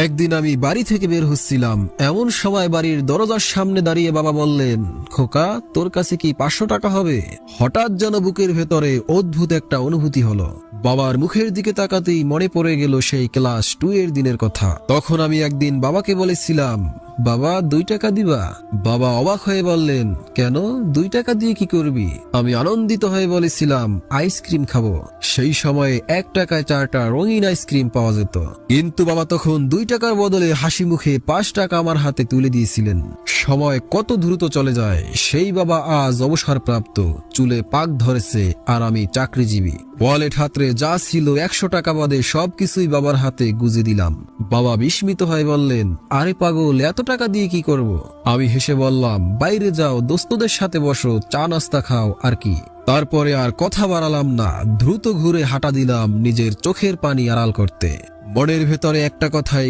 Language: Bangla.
একদিন আমি বাড়ি থেকে বের হচ্ছিলাম, এমন সময় বাড়ির দরজার সামনে দাঁড়িয়ে বাবা বললেন, খোকা তোর কাছে কি 500 টাকা হবে? হঠাৎ যেন বুকের ভেতরে অদ্ভুত একটা অনুভূতি হলো। বাবার মুখের দিকে তাকাতেই মনে পড়ে গেল সেই ক্লাস 2 এর দিনের কথা। তখন আমি একদিন বাবাকে বলেছিলাম, বাবা 2 টাকা দিবা? বাবা অবাক হয়ে বললেন, কেন, 2 টাকা দিয়ে কি করবি? আমি আনন্দিত হয়ে বলেছিলাম, আইসক্রিম খাবো। সেই সময়ে 1 টাকায় 4টা রঙিন আইসক্রিম পাওয়া যেত। কিন্তু বাবা তখন 2 টাকার বদলে হাসি মুখে 5 টাকা আমার হাতে তুলে দিয়েছিলেন। সময় কত দ্রুত চলে যায়। সেই বাবা আজ অবসরপ্রাপ্ত, চুলে পাক ধরেছে, আর আমি চাকরিজীবী। ওয়ালেট হাতরে যা ছিল 100 টাকা বাদে সবকিছুই বাবার হাতে গুজে দিলাম। বাবা বিস্মিত হয়ে বললেন, আরে পাগল, এত টাকা দিয়ে কি করব? আমি হেসে বললাম, বাইরে যাও, দোস্তদের সাথে বসো, চা নাস্তা খাও, আর কি। তারপরে আর কথা বাড়ালাম না, দ্রুত ঘুরে হাঁটা দিলাম নিজের চোখের পানি আড়াল করতে। মনের ভেতরে একটা কথাই